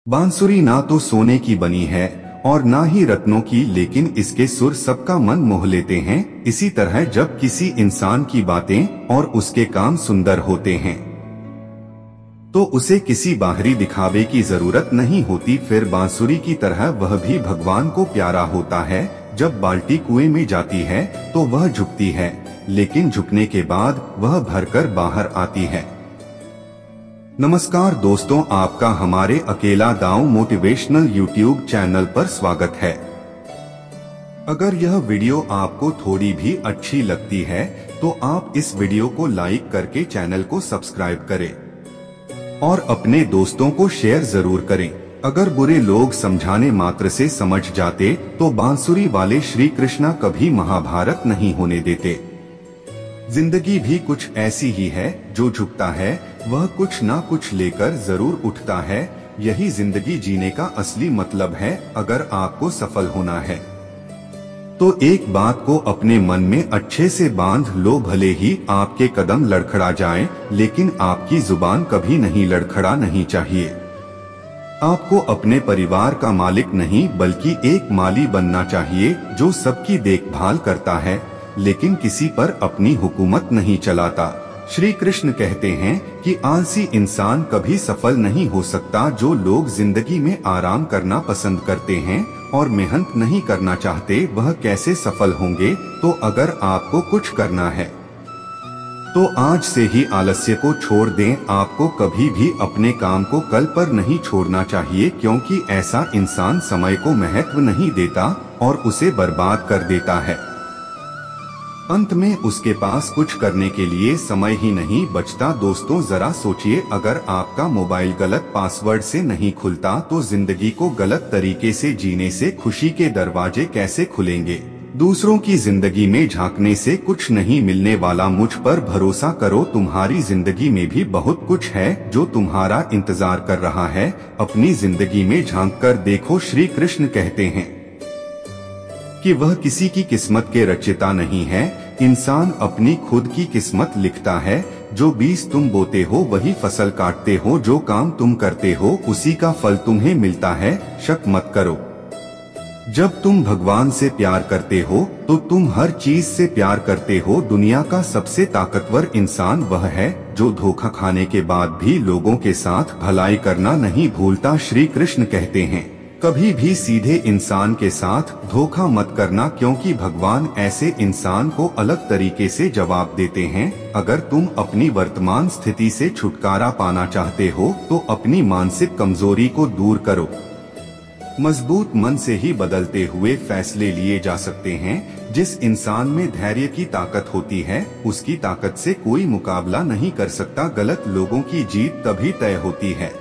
बांसुरी ना तो सोने की बनी है और ना ही रत्नों की, लेकिन इसके सुर सबका मन मोह लेते हैं। इसी तरह जब किसी इंसान की बातें और उसके काम सुंदर होते हैं तो उसे किसी बाहरी दिखावे की जरूरत नहीं होती। फिर बांसुरी की तरह वह भी भगवान को प्यारा होता है। जब बाल्टी कुएं में जाती है तो वह झुकती है, लेकिन झुकने के बाद वह भरकर बाहर आती है। नमस्कार दोस्तों, आपका हमारे अकेला दांव मोटिवेशनल यूट्यूब चैनल पर स्वागत है। अगर यह वीडियो आपको थोड़ी भी अच्छी लगती है तो आप इस वीडियो को लाइक करके चैनल को सब्सक्राइब करें और अपने दोस्तों को शेयर जरूर करें। अगर बुरे लोग समझाने मात्र से समझ जाते तो बांसुरी वाले श्री कृष्णा कभी महाभारत नहीं होने देते। जिंदगी भी कुछ ऐसी ही है, जो झुकता है वह कुछ ना कुछ लेकर जरूर उठता है। यही जिंदगी जीने का असली मतलब है। अगर आपको सफल होना है तो एक बात को अपने मन में अच्छे से बांध लो। भले ही आपके कदम लड़खड़ा जाएं, लेकिन आपकी जुबान कभी नहीं लड़खड़ा नहीं चाहिए। आपको अपने परिवार का मालिक नहीं बल्कि एक माली बनना चाहिए, जो सबकी देखभाल करता है लेकिन किसी पर अपनी हुकूमत नहीं चलाता। श्री कृष्ण कहते हैं कि आलसी इंसान कभी सफल नहीं हो सकता। जो लोग जिंदगी में आराम करना पसंद करते हैं और मेहनत नहीं करना चाहते, वह कैसे सफल होंगे। तो अगर आपको कुछ करना है तो आज से ही आलस्य को छोड़ दें। आपको कभी भी अपने काम को कल पर नहीं छोड़ना चाहिए, क्योंकि ऐसा इंसान समय को महत्व नहीं देता और उसे बर्बाद कर देता है। अंत में उसके पास कुछ करने के लिए समय ही नहीं बचता। दोस्तों जरा सोचिए, अगर आपका मोबाइल गलत पासवर्ड से नहीं खुलता तो जिंदगी को गलत तरीके से जीने से खुशी के दरवाजे कैसे खुलेंगे। दूसरों की जिंदगी में झांकने से कुछ नहीं मिलने वाला। मुझ पर भरोसा करो, तुम्हारी जिंदगी में भी बहुत कुछ है जो तुम्हारा इंतजार कर रहा है। अपनी जिंदगी में झांक कर देखो। श्री कृष्ण कहते हैं कि वह किसी की किस्मत के रचयिता नहीं है, इंसान अपनी खुद की किस्मत लिखता है। जो बीज तुम बोते हो वही फसल काटते हो, जो काम तुम करते हो उसी का फल तुम्हें मिलता है। शक मत करो। जब तुम भगवान से प्यार करते हो तो तुम हर चीज से प्यार करते हो। दुनिया का सबसे ताकतवर इंसान वह है जो धोखा खाने के बाद भी लोगों के साथ भलाई करना नहीं भूलता। श्री कृष्ण कहते हैं कभी भी सीधे इंसान के साथ धोखा मत करना, क्योंकि भगवान ऐसे इंसान को अलग तरीके से जवाब देते हैं। अगर तुम अपनी वर्तमान स्थिति से छुटकारा पाना चाहते हो तो अपनी मानसिक कमजोरी को दूर करो। मजबूत मन से ही बदलते हुए फैसले लिए जा सकते हैं। जिस इंसान में धैर्य की ताकत होती है उसकी ताकत से कोई मुकाबला नहीं कर सकता। गलत लोगों की जीत तभी तय होती है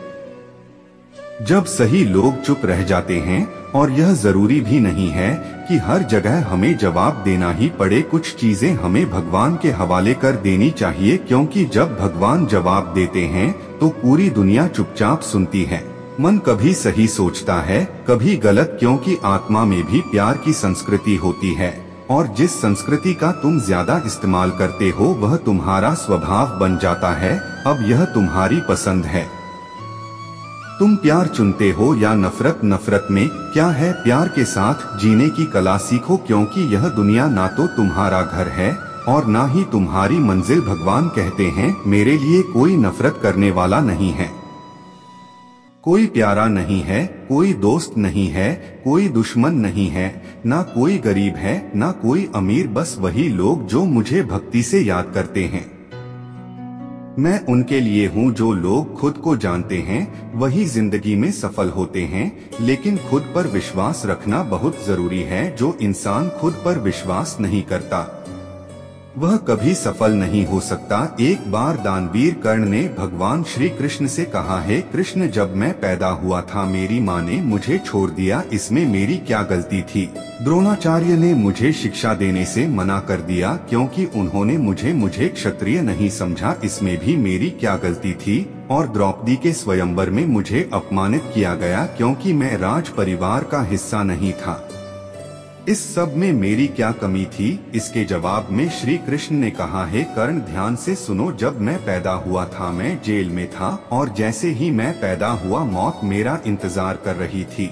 जब सही लोग चुप रह जाते हैं। और यह जरूरी भी नहीं है कि हर जगह हमें जवाब देना ही पड़े। कुछ चीजें हमें भगवान के हवाले कर देनी चाहिए, क्योंकि जब भगवान जवाब देते हैं तो पूरी दुनिया चुपचाप सुनती है। मन कभी सही सोचता है कभी गलत, क्योंकि आत्मा में भी प्यार की संस्कृति होती है और जिस संस्कृति का तुम ज्यादा इस्तेमाल करते हो वह तुम्हारा स्वभाव बन जाता है। अब यह तुम्हारी पसंद है, तुम प्यार चुनते हो या नफरत। नफरत में क्या है, प्यार के साथ जीने की कला सीखो, क्योंकि यह दुनिया ना तो तुम्हारा घर है और ना ही तुम्हारी मंजिल। भगवान कहते हैं मेरे लिए कोई नफरत करने वाला नहीं है, कोई प्यारा नहीं है, कोई दोस्त नहीं है, कोई दुश्मन नहीं है, ना कोई गरीब है ना कोई अमीर। बस वही लोग जो मुझे भक्ति से याद करते हैं। मैं उनके लिए हूँ। जो लोग खुद को जानते हैं वही जिंदगी में सफल होते हैं, लेकिन खुद पर विश्वास रखना बहुत जरूरी है। जो इंसान खुद पर विश्वास नहीं करता वह कभी सफल नहीं हो सकता। एक बार दानवीर कर्ण ने भगवान श्री कृष्ण से कहा है, कृष्ण जब मैं पैदा हुआ था मेरी माँ ने मुझे छोड़ दिया, इसमें मेरी क्या गलती थी। द्रोणाचार्य ने मुझे शिक्षा देने से मना कर दिया क्योंकि उन्होंने मुझे क्षत्रिय नहीं समझा, इसमें भी मेरी क्या गलती थी। और द्रौपदी के स्वयंवर में मुझे अपमानित किया गया क्योंकि मैं राज परिवार का हिस्सा नहीं था। इस सब में मेरी क्या कमी थी? इसके जवाब में श्री कृष्ण ने कहा है कर्ण, ध्यान से सुनो। जब मैं पैदा हुआ था मैं जेल में था और जैसे ही मैं पैदा हुआ मौत मेरा इंतजार कर रही थी।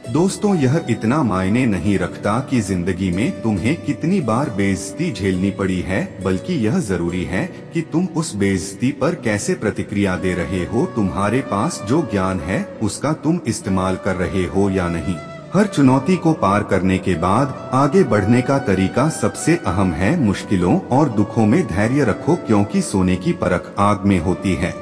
दोस्तों, यह इतना मायने नहीं रखता कि जिंदगी में तुम्हें कितनी बार बेइज्जती झेलनी पड़ी है, बल्कि यह जरूरी है कि तुम उस बेइज्जती पर कैसे प्रतिक्रिया दे रहे हो। तुम्हारे पास जो ज्ञान है उसका तुम इस्तेमाल कर रहे हो या नहीं। हर चुनौती को पार करने के बाद आगे बढ़ने का तरीका सबसे अहम है। मुश्किलों और दुखों में धैर्य रखो, क्योंकि सोने की परख आग में होती है।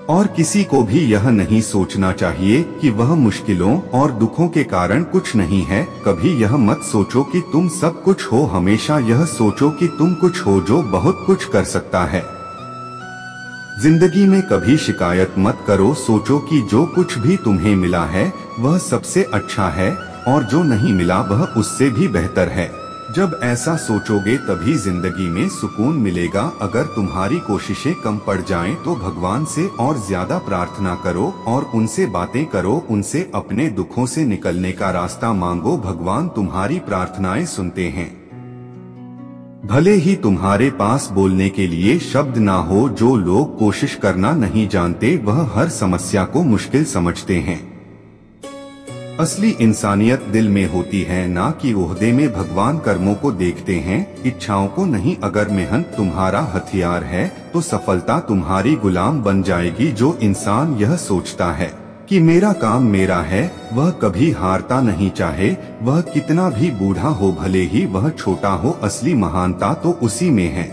और किसी को भी यह नहीं सोचना चाहिए कि वह मुश्किलों और दुखों के कारण कुछ नहीं है। कभी यह मत सोचो कि तुम सब कुछ हो, हमेशा यह सोचो कि तुम कुछ हो जो बहुत कुछ कर सकता है। जिंदगी में कभी शिकायत मत करो, सोचो कि जो कुछ भी तुम्हें मिला है वह सबसे अच्छा है और जो नहीं मिला वह उससे भी बेहतर है। जब ऐसा सोचोगे तभी जिंदगी में सुकून मिलेगा। अगर तुम्हारी कोशिशें कम पड़ जाएं तो भगवान से और ज्यादा प्रार्थना करो और उनसे बातें करो, उनसे अपने दुखों से निकलने का रास्ता मांगो। भगवान तुम्हारी प्रार्थनाएं सुनते हैं। भले ही तुम्हारे पास बोलने के लिए शब्द ना हो, जो लोग कोशिश करना नहीं जानते वह हर समस्या को मुश्किल समझते हैं। असली इंसानियत दिल में होती है, ना कि ओहदे में। भगवान कर्मों को देखते हैं, इच्छाओं को नहीं। अगर मेहनत तुम्हारा हथियार है तो सफलता तुम्हारी गुलाम बन जाएगी। जो इंसान यह सोचता है कि मेरा काम मेरा है, वह कभी हारता नहीं, चाहे वह कितना भी बूढ़ा हो, भले ही वह छोटा हो। असली महानता तो उसी में है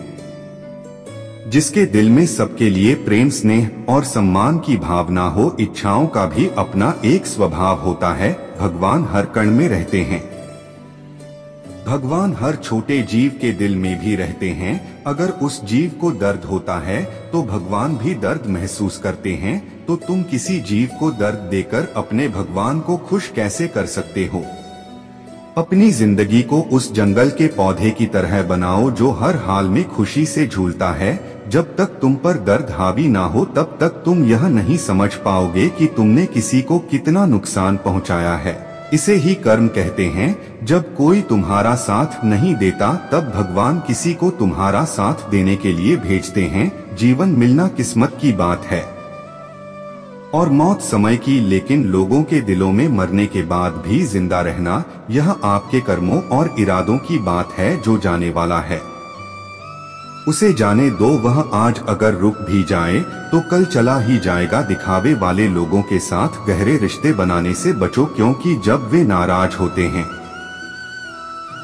जिसके दिल में सबके लिए प्रेम, स्नेह और सम्मान की भावना हो। इच्छाओं का भी अपना एक स्वभाव होता है। भगवान हर कण में रहते हैं। भगवान हर छोटे जीव के दिल में भी रहते हैं। अगर उस जीव को दर्द होता है तो भगवान भी दर्द महसूस करते हैं। तो तुम किसी जीव को दर्द देकर अपने भगवान को खुश कैसे कर सकते हो? अपनी जिंदगी को उस जंगल के पौधे की तरह बनाओ जो हर हाल में खुशी से झूलता है। जब तक तुम पर दर्द हावी ना हो तब तक तुम यह नहीं समझ पाओगे कि तुमने किसी को कितना नुकसान पहुंचाया है। इसे ही कर्म कहते हैं। जब कोई तुम्हारा साथ नहीं देता तब भगवान किसी को तुम्हारा साथ देने के लिए भेजते हैं। जीवन मिलना किस्मत की बात है और मौत समय की, लेकिन लोगों के दिलों में मरने के बाद भी जिंदा रहना, यह आपके कर्मों और इरादों की बात है। जो जाने वाला है उसे जाने दो। वह आज अगर रुक भी जाए तो कल चला ही जाएगा। दिखावे वाले लोगों के साथ गहरे रिश्ते बनाने से बचो, क्योंकि जब वे नाराज होते हैं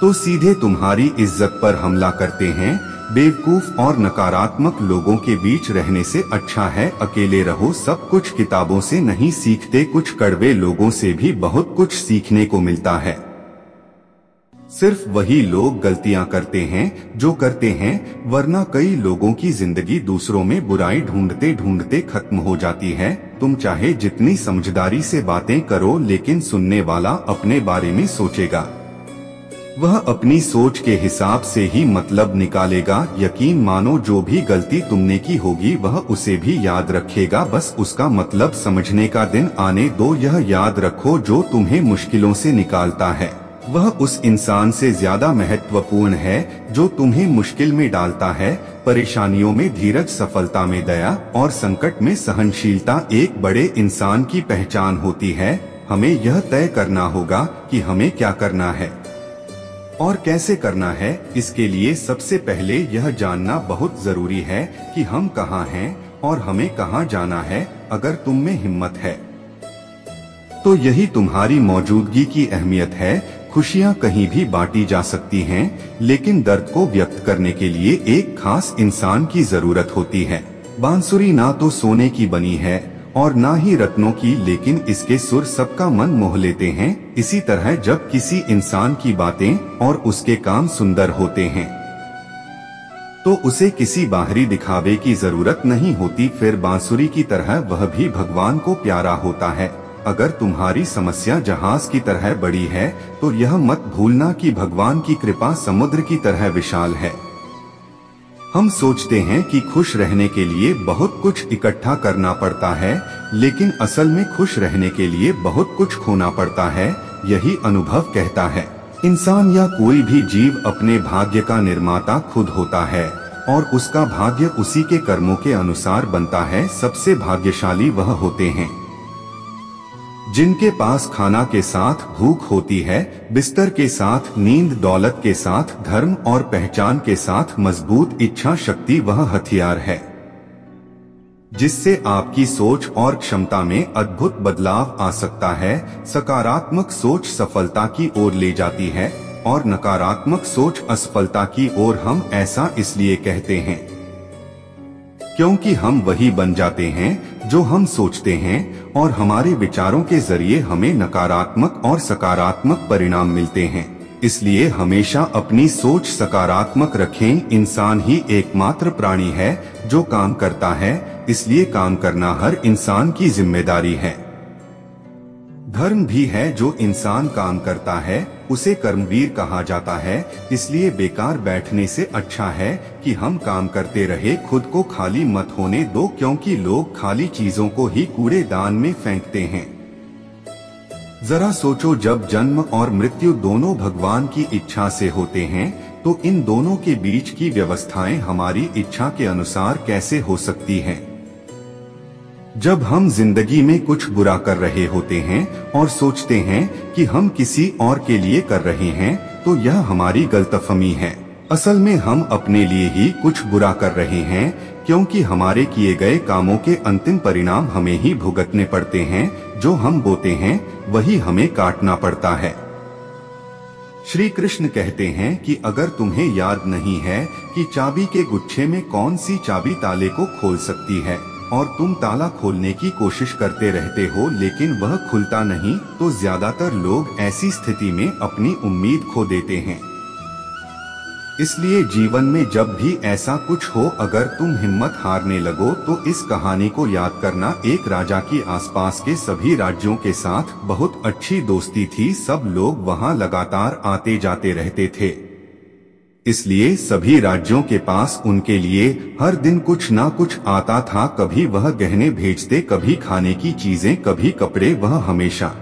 तो सीधे तुम्हारी इज्जत पर हमला करते हैं। बेवकूफ और नकारात्मक लोगों के बीच रहने से अच्छा है अकेले रहो। सब कुछ किताबों से नहीं सीखते, कुछ कड़वे लोगों से भी बहुत कुछ सीखने को मिलता है। सिर्फ वही लोग गलतियां करते हैं जो करते हैं, वरना कई लोगों की जिंदगी दूसरों में बुराई ढूंढते ढूंढते खत्म हो जाती है। तुम चाहे जितनी समझदारी से बातें करो, लेकिन सुनने वाला अपने बारे में सोचेगा। वह अपनी सोच के हिसाब से ही मतलब निकालेगा। यकीन मानो, जो भी गलती तुमने की होगी वह उसे भी याद रखेगा। बस उसका मतलब समझने का दिन आने दो। यह याद रखो, जो तुम्हें मुश्किलों से निकालता है वह उस इंसान से ज्यादा महत्वपूर्ण है जो तुम्हें मुश्किल में डालता है। परेशानियों में धीरज, सफलता में दया और संकट में सहनशीलता एक बड़े इंसान की पहचान होती है। हमें यह तय करना होगा कि हमें क्या करना है और कैसे करना है। इसके लिए सबसे पहले यह जानना बहुत जरूरी है कि हम कहाँ हैं और हमें कहाँ जाना है। अगर तुम में हिम्मत है तो यही तुम्हारी मौजूदगी की अहमियत है। खुशियाँ कहीं भी बांटी जा सकती हैं, लेकिन दर्द को व्यक्त करने के लिए एक खास इंसान की जरूरत होती है। बांसुरी ना तो सोने की बनी है और ना ही रत्नों की, लेकिन इसके सुर सबका मन मोह लेते हैं। इसी तरह जब किसी इंसान की बातें और उसके काम सुंदर होते हैं तो उसे किसी बाहरी दिखावे की जरूरत नहीं होती। फिर बांसुरी की तरह वह भी भगवान को प्यारा होता है। अगर तुम्हारी समस्या जहाज की तरह बड़ी है तो यह मत भूलना कि भगवान की कृपा समुद्र की तरह विशाल है। हम सोचते हैं कि खुश रहने के लिए बहुत कुछ इकट्ठा करना पड़ता है, लेकिन असल में खुश रहने के लिए बहुत कुछ खोना पड़ता है। यही अनुभव कहता है। इंसान या कोई भी जीव अपने भाग्य का निर्माता खुद होता है और उसका भाग्य उसी के कर्मों के अनुसार बनता है। सबसे भाग्यशाली वह होते हैं जिनके पास खाना के साथ भूख होती है, बिस्तर के साथ नींद, दौलत के साथ धर्म और पहचान के साथ मजबूत इच्छा शक्ति वह हथियार है जिससे आपकी सोच और क्षमता में अद्भुत बदलाव आ सकता है। सकारात्मक सोच सफलता की ओर ले जाती है और नकारात्मक सोच असफलता की ओर। हम ऐसा इसलिए कहते हैं क्योंकि हम वही बन जाते हैं जो हम सोचते हैं और हमारे विचारों के जरिए हमें नकारात्मक और सकारात्मक परिणाम मिलते हैं। इसलिए हमेशा अपनी सोच सकारात्मक रखें। इंसान ही एकमात्र प्राणी है जो काम करता है, इसलिए काम करना हर इंसान की जिम्मेदारी है। धर्म भी है, जो इंसान काम करता है उसे कर्मवीर कहा जाता है। इसलिए बेकार बैठने से अच्छा है कि हम काम करते रहे, खुद को खाली मत होने दो, क्योंकि लोग खाली चीजों को ही कूड़ेदान में फेंकते हैं। जरा सोचो, जब जन्म और मृत्यु दोनों भगवान की इच्छा से होते हैं तो इन दोनों के बीच की व्यवस्थाएं हमारी इच्छा के अनुसार कैसे हो सकती हैं? जब हम जिंदगी में कुछ बुरा कर रहे होते हैं और सोचते हैं कि हम किसी और के लिए कर रहे हैं तो यह हमारी गलतफहमी है। असल में हम अपने लिए ही कुछ बुरा कर रहे हैं, क्योंकि हमारे किए गए कामों के अंतिम परिणाम हमें ही भुगतने पड़ते हैं। जो हम बोते हैं वही हमें काटना पड़ता है। श्री कृष्ण कहते हैं कि अगर तुम्हें याद नहीं है कि चाबी के गुच्छे में कौन सी चाबी ताले को खोल सकती है और तुम ताला खोलने की कोशिश करते रहते हो लेकिन वह खुलता नहीं, तो ज्यादातर लोग ऐसी स्थिति में अपनी उम्मीद खो देते हैं। इसलिए जीवन में जब भी ऐसा कुछ हो, अगर तुम हिम्मत हारने लगो तो इस कहानी को याद करना। एक राजा की आसपास के सभी राज्यों के साथ बहुत अच्छी दोस्ती थी। सब लोग वहां लगातार आते जाते रहते थे, इसलिए सभी राज्यों के पास उनके लिए हर दिन कुछ ना कुछ आता था। कभी वह गहने भेजते, कभी खाने की चीजें, कभी कपड़े। वह हमेशा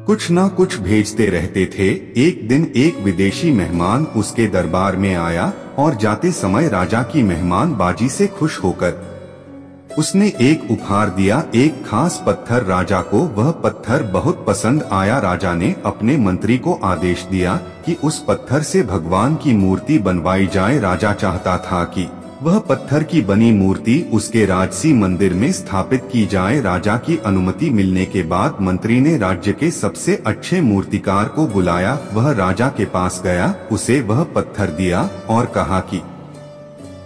कुछ ना कुछ भेजते रहते थे। एक दिन एक विदेशी मेहमान उसके दरबार में आया और जाते समय राजा की मेहमानबाजी से खुश होकर उसने एक उपहार दिया, एक खास पत्थर। राजा को वह पत्थर बहुत पसंद आया। राजा ने अपने मंत्री को आदेश दिया कि उस पत्थर से भगवान की मूर्ति बनवाई जाए। राजा चाहता था कि वह पत्थर की बनी मूर्ति उसके राजसी मंदिर में स्थापित की जाए। राजा की अनुमति मिलने के बाद मंत्री ने राज्य के सबसे अच्छे मूर्तिकार को बुलाया। वह राजा के पास गया, उसे वह पत्थर दिया और कहा कि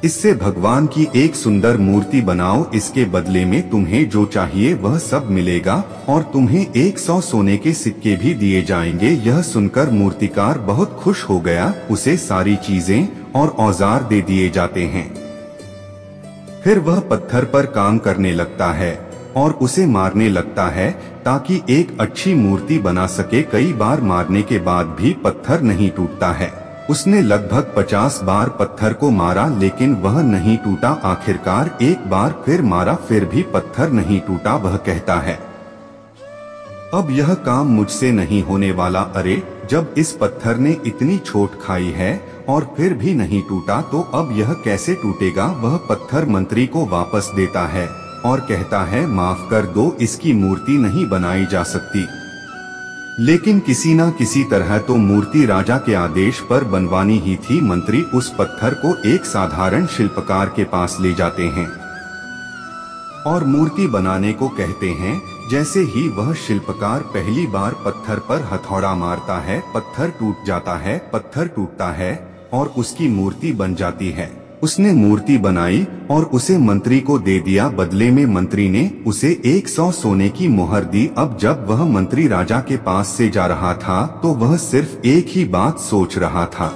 इससे भगवान की एक सुंदर मूर्ति बनाओ। इसके बदले में तुम्हें जो चाहिए वह सब मिलेगा और तुम्हें 100 सोने के सिक्के भी दिए जाएंगे। यह सुनकर मूर्तिकार बहुत खुश हो गया। उसे सारी चीजें और औजार दे दिए जाते हैं। फिर वह पत्थर पर काम करने लगता है और उसे मारने लगता है ताकि एक अच्छी मूर्ति बना सके। कई बार मारने के बाद भी पत्थर नहीं टूटता है। उसने लगभग 50 बार पत्थर को मारा लेकिन वह नहीं टूटा। आखिरकार एक बार फिर मारा, फिर भी पत्थर नहीं टूटा। वह कहता है, अब यह काम मुझसे नहीं होने वाला। अरे, जब इस पत्थर ने इतनी चोट खाई है और फिर भी नहीं टूटा तो अब यह कैसे टूटेगा? वह पत्थर मंत्री को वापस देता है और कहता है, माफ कर दो, इसकी मूर्ति नहीं बनाई जा सकती। लेकिन किसी न किसी तरह तो मूर्ति राजा के आदेश पर बनवानी ही थी। मंत्री उस पत्थर को एक साधारण शिल्पकार के पास ले जाते हैं और मूर्ति बनाने को कहते हैं। जैसे ही वह शिल्पकार पहली बार पत्थर पर हथौड़ा मारता है, पत्थर टूट जाता है। पत्थर टूटता है और उसकी मूर्ति बन जाती है। उसने मूर्ति बनाई और उसे मंत्री को दे दिया। बदले में मंत्री ने उसे 100 सोने की मोहर दी। अब जब वह मंत्री राजा के पास से जा रहा था तो वह सिर्फ एक ही बात सोच रहा था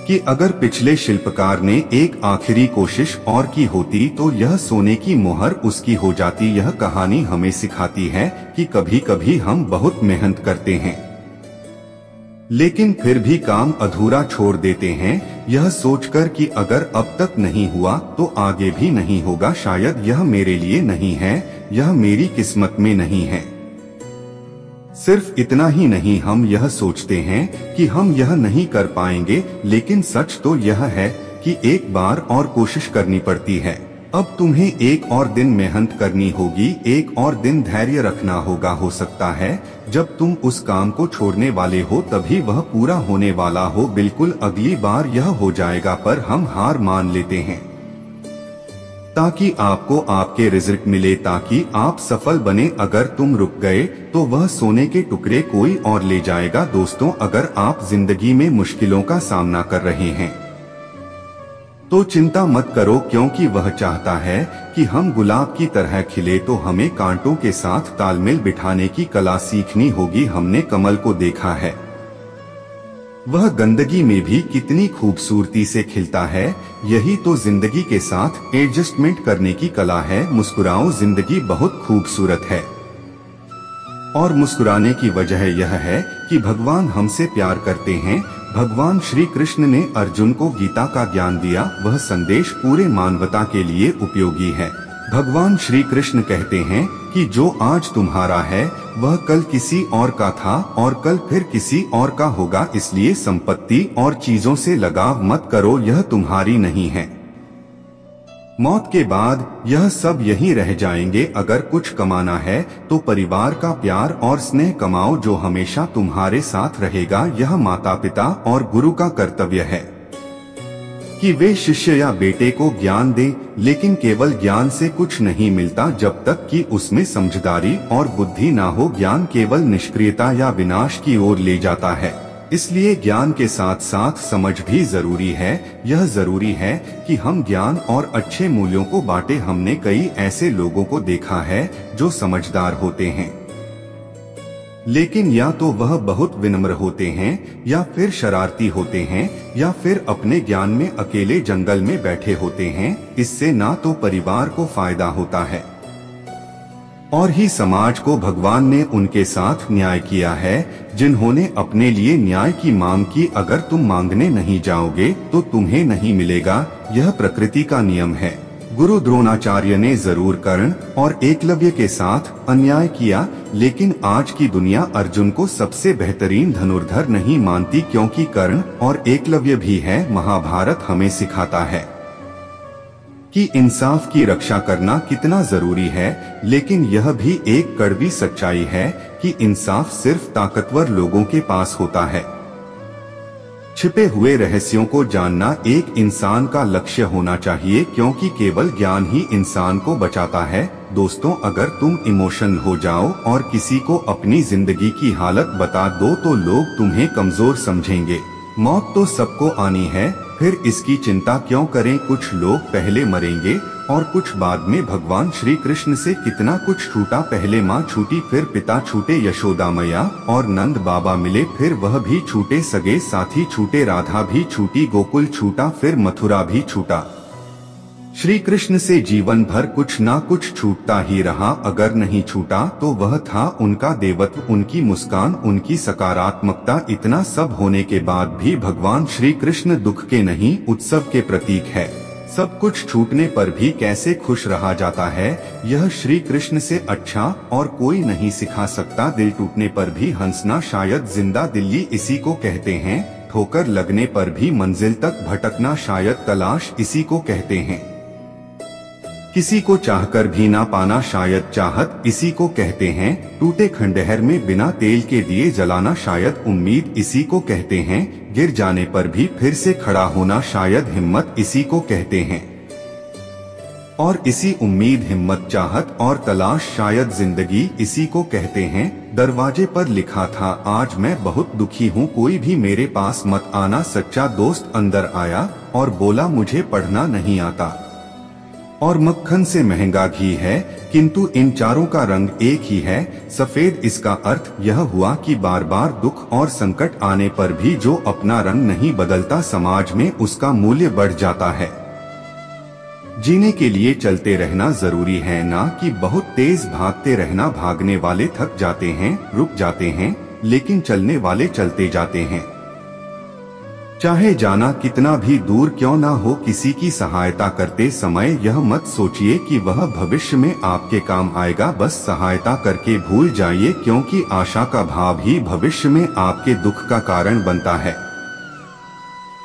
कि अगर पिछले शिल्पकार ने एक आखिरी कोशिश और की होती तो यह सोने की मोहर उसकी हो जाती। यह कहानी हमें सिखाती है कि कभी कभी हम बहुत मेहनत करते हैं लेकिन फिर भी काम अधूरा छोड़ देते हैं, यह सोचकर कि अगर अब तक नहीं हुआ तो आगे भी नहीं होगा। शायद यह मेरे लिए नहीं है, यह मेरी किस्मत में नहीं है। सिर्फ इतना ही नहीं, हम यह सोचते हैं कि हम यह नहीं कर पाएंगे, लेकिन सच तो यह है कि एक बार और कोशिश करनी पड़ती है। अब तुम्हें एक और दिन मेहनत करनी होगी, एक और दिन धैर्य रखना होगा। हो सकता है जब तुम उस काम को छोड़ने वाले हो तभी वह पूरा होने वाला हो। बिल्कुल अगली बार यह हो जाएगा, पर हम हार मान लेते हैं ताकि आपको आपके रिजल्ट मिले, ताकि आप सफल बने। अगर तुम रुक गए तो वह सोने के टुकड़े कोई और ले जाएगा। दोस्तों, अगर आप जिंदगी में मुश्किलों का सामना कर रहे हैं तो चिंता मत करो, क्योंकि वह चाहता है कि हम गुलाब की तरह खिले, तो हमें कांटों के साथ तालमेल बिठाने की कला सीखनी होगी। हमने कमल को देखा है, वह गंदगी में भी कितनी खूबसूरती से खिलता है। यही तो जिंदगी के साथ एडजस्टमेंट करने की कला है। मुस्कुराओ, जिंदगी बहुत खूबसूरत है। और मुस्कुराने की वजह यह है कि भगवान हमसे प्यार करते हैं। भगवान श्री कृष्ण ने अर्जुन को गीता का ज्ञान दिया, वह संदेश पूरे मानवता के लिए उपयोगी है। भगवान श्री कृष्ण कहते हैं कि जो आज तुम्हारा है वह कल किसी और का था और कल फिर किसी और का होगा। इसलिए संपत्ति और चीजों से लगाव मत करो, यह तुम्हारी नहीं है। मौत के बाद यह सब यहीं रह जाएंगे। अगर कुछ कमाना है तो परिवार का प्यार और स्नेह कमाओ, जो हमेशा तुम्हारे साथ रहेगा। यह माता पिता और गुरु का कर्तव्य है कि वे शिष्य या बेटे को ज्ञान दें, लेकिन केवल ज्ञान से कुछ नहीं मिलता जब तक कि उसमें समझदारी और बुद्धि ना हो। ज्ञान केवल निष्क्रियता या विनाश की ओर ले जाता है। इसलिए ज्ञान के साथ साथ समझ भी जरूरी है। यह जरूरी है कि हम ज्ञान और अच्छे मूल्यों को बांटे। हमने कई ऐसे लोगों को देखा है जो समझदार होते हैं, लेकिन या तो वह बहुत विनम्र होते हैं, या फिर शरारती होते हैं, या फिर अपने ज्ञान में अकेले जंगल में बैठे होते हैं। इससे ना तो परिवार को फायदा होता है और ही समाज को। भगवान ने उनके साथ न्याय किया है जिन्होंने अपने लिए न्याय की मांग की। अगर तुम मांगने नहीं जाओगे तो तुम्हें नहीं मिलेगा, यह प्रकृति का नियम है। गुरु द्रोणाचार्य ने जरूर कर्ण और एकलव्य के साथ अन्याय किया, लेकिन आज की दुनिया अर्जुन को सबसे बेहतरीन धनुर्धर नहीं मानती, क्योंकि कर्ण और एकलव्य भी है। महाभारत हमें सिखाता है कि इंसाफ की रक्षा करना कितना जरूरी है, लेकिन यह भी एक कड़वी सच्चाई है कि इंसाफ सिर्फ ताकतवर लोगों के पास होता है। छिपे हुए रहस्यों को जानना एक इंसान का लक्ष्य होना चाहिए, क्योंकि केवल ज्ञान ही इंसान को बचाता है। दोस्तों, अगर तुम इमोशनल हो जाओ और किसी को अपनी जिंदगी की हालत बता दो तो लोग तुम्हें कमजोर समझेंगे। मौत तो सबको आनी है, फिर इसकी चिंता क्यों करें। कुछ लोग पहले मरेंगे और कुछ बाद में। भगवान श्री कृष्ण से कितना कुछ छूटा। पहले माँ छूटी, फिर पिता छूटे, यशोदा मैया और नंद बाबा मिले, फिर वह भी छूटे, सगे साथी छूटे, राधा भी छूटी, गोकुल छूटा, फिर मथुरा भी छूटा। श्री कृष्ण से जीवन भर कुछ ना कुछ छूटता ही रहा। अगर नहीं छूटा तो वह था उनका देवत्व, उनकी मुस्कान, उनकी सकारात्मकता। इतना सब होने के बाद भी भगवान श्री कृष्ण दुख के नहीं, उत्सव के प्रतीक है। सब कुछ छूटने पर भी कैसे खुश रहा जाता है, यह श्री कृष्ण से अच्छा और कोई नहीं सिखा सकता। दिल टूटने पर भी हंसना शायद जिंदा दिल्ली इसी को कहते हैं। ठोकर लगने पर भी मंजिल तक भटकना शायद तलाश इसी को कहते हैं। किसी को चाहकर भी ना पाना शायद चाहत इसी को कहते हैं। टूटे खंडहर में बिना तेल के दिए जलाना शायद उम्मीद इसी को कहते हैं। गिर जाने पर भी फिर से खड़ा होना शायद हिम्मत इसी को कहते हैं। और इसी उम्मीद, हिम्मत, चाहत और तलाश शायद जिंदगी इसी को कहते हैं। दरवाजे पर लिखा था, आज मैं बहुत दुखी हूँ, कोई भी मेरे पास मत आना। सच्चा दोस्त अंदर आया और बोला, मुझे पढ़ना नहीं आता। और मक्खन से महंगा घी है, किंतु इन चारों का रंग एक ही है, सफेद। इसका अर्थ यह हुआ कि बार बार दुख और संकट आने पर भी जो अपना रंग नहीं बदलता, समाज में उसका मूल्य बढ़ जाता है। जीने के लिए चलते रहना जरूरी है, ना कि बहुत तेज भागते रहना। भागने वाले थक जाते हैं, रुक जाते हैं, लेकिन चलने वाले चलते जाते हैं। चाहे जाना कितना भी दूर क्यों ना हो, किसी की सहायता करते समय यह मत सोचिए कि वह भविष्य में आपके काम आएगा। बस सहायता करके भूल जाइए, क्योंकि आशा का भाव ही भविष्य में आपके दुख का कारण बनता है।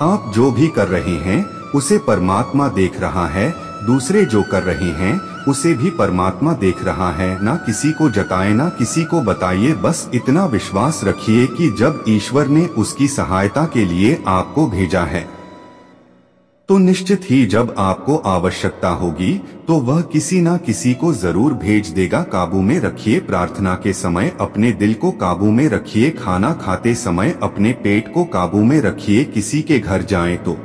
आप जो भी कर रहे हैं उसे परमात्मा देख रहा है, दूसरे जो कर रहे हैं उसे भी परमात्मा देख रहा है। ना किसी को जताए ना किसी को बताइए, बस इतना विश्वास रखिए कि जब ईश्वर ने उसकी सहायता के लिए आपको भेजा है तो निश्चित ही जब आपको आवश्यकता होगी तो वह किसी ना किसी को जरूर भेज देगा। काबू में रखिए, प्रार्थना के समय अपने दिल को काबू में रखिए, खाना खाते समय अपने पेट को काबू में रखिए, किसी के घर जाएं तो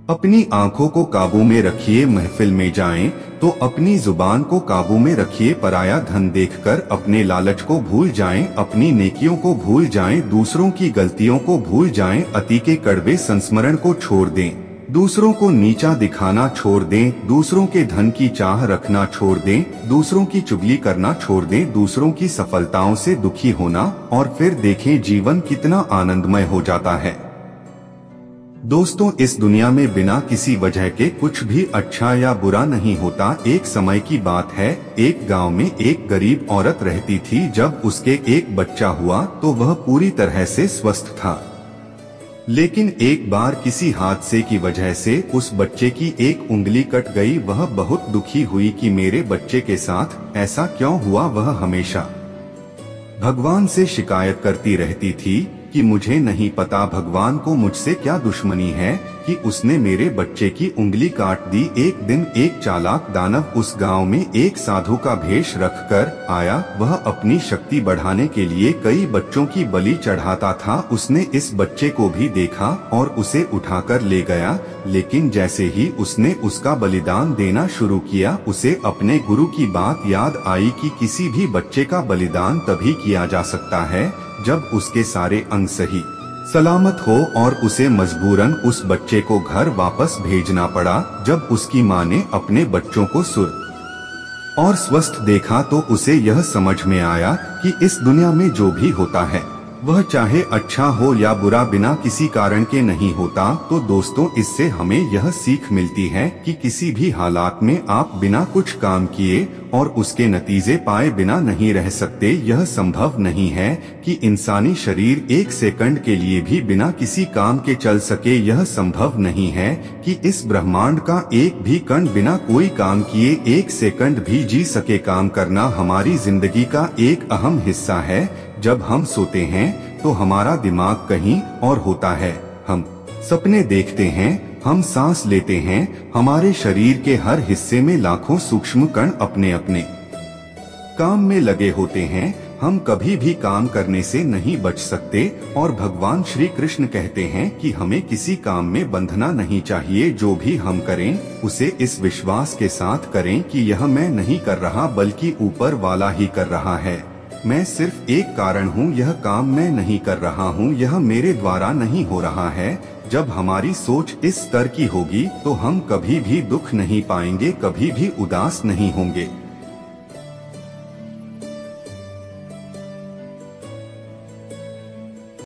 अपनी आंखों को काबू में रखिए, महफिल में जाएं तो अपनी जुबान को काबू में रखिए, पराया धन देखकर अपने लालच को भूल जाएं, अपनी नेकियों को भूल जाएं, दूसरों की गलतियों को भूल जाएं, अति के कड़वे संस्मरण को छोड़ दें, दूसरों को नीचा दिखाना छोड़ दें, दूसरों के धन की चाह रखना छोड़ दें, दूसरों की चुगली करना छोड़ दें, दूसरों की सफलताओं से दुखी होना, और फिर देखें जीवन कितना आनंदमय हो जाता है। दोस्तों, इस दुनिया में बिना किसी वजह के कुछ भी अच्छा या बुरा नहीं होता। एक समय की बात है, एक गांव में एक गरीब औरत रहती थी। जब उसके एक बच्चा हुआ तो वह पूरी तरह से स्वस्थ था, लेकिन एक बार किसी हादसे की वजह से उस बच्चे की एक उंगली कट गई। वह बहुत दुखी हुई कि मेरे बच्चे के साथ ऐसा क्यों हुआ। वह हमेशा भगवान से शिकायत करती रहती थी कि मुझे नहीं पता भगवान को मुझसे क्या दुश्मनी है कि उसने मेरे बच्चे की उंगली काट दी। एक दिन एक चालाक दानव उस गांव में एक साधु का भेष रखकर आया। वह अपनी शक्ति बढ़ाने के लिए कई बच्चों की बलि चढ़ाता था। उसने इस बच्चे को भी देखा और उसे उठाकर ले गया, लेकिन जैसे ही उसने उसका बलिदान देना शुरू किया, उसे अपने गुरु की बात याद आई कि किसी भी बच्चे का बलिदान तभी किया जा सकता है जब उसके सारे अंग सही सलामत हो, और उसे मजबूरन उस बच्चे को घर वापस भेजना पड़ा। जब उसकी माँ ने अपने बच्चों को सुर और स्वस्थ देखा तो उसे यह समझ में आया कि इस दुनिया में जो भी होता है वह चाहे अच्छा हो या बुरा बिना किसी कारण के नहीं होता। तो दोस्तों, इससे हमें यह सीख मिलती है कि किसी भी हालात में आप बिना कुछ काम किए और उसके नतीजे पाए बिना नहीं रह सकते। यह संभव नहीं है कि इंसानी शरीर एक सेकंड के लिए भी बिना किसी काम के चल सके। यह संभव नहीं है कि इस ब्रह्मांड का एक भी कण बिना कोई काम किए एक सेकंड भी जी सके। काम करना हमारी जिंदगी का एक अहम हिस्सा है। जब हम सोते हैं तो हमारा दिमाग कहीं और होता है, हम सपने देखते हैं, हम सांस लेते हैं, हमारे शरीर के हर हिस्से में लाखों सूक्ष्म कण अपने अपने काम में लगे होते हैं। हम कभी भी काम करने से नहीं बच सकते, और भगवान श्री कृष्ण कहते हैं कि हमें किसी काम में बंधना नहीं चाहिए। जो भी हम करें उसे इस विश्वास के साथ करें कि यह मैं नहीं कर रहा बल्कि ऊपर वाला ही कर रहा है। मैं सिर्फ एक कारण हूँ, यह काम मैं नहीं कर रहा हूँ, यह मेरे द्वारा नहीं हो रहा है। जब हमारी सोच इस स्तर की होगी तो हम कभी भी दुख नहीं पाएंगे, कभी भी उदास नहीं होंगे।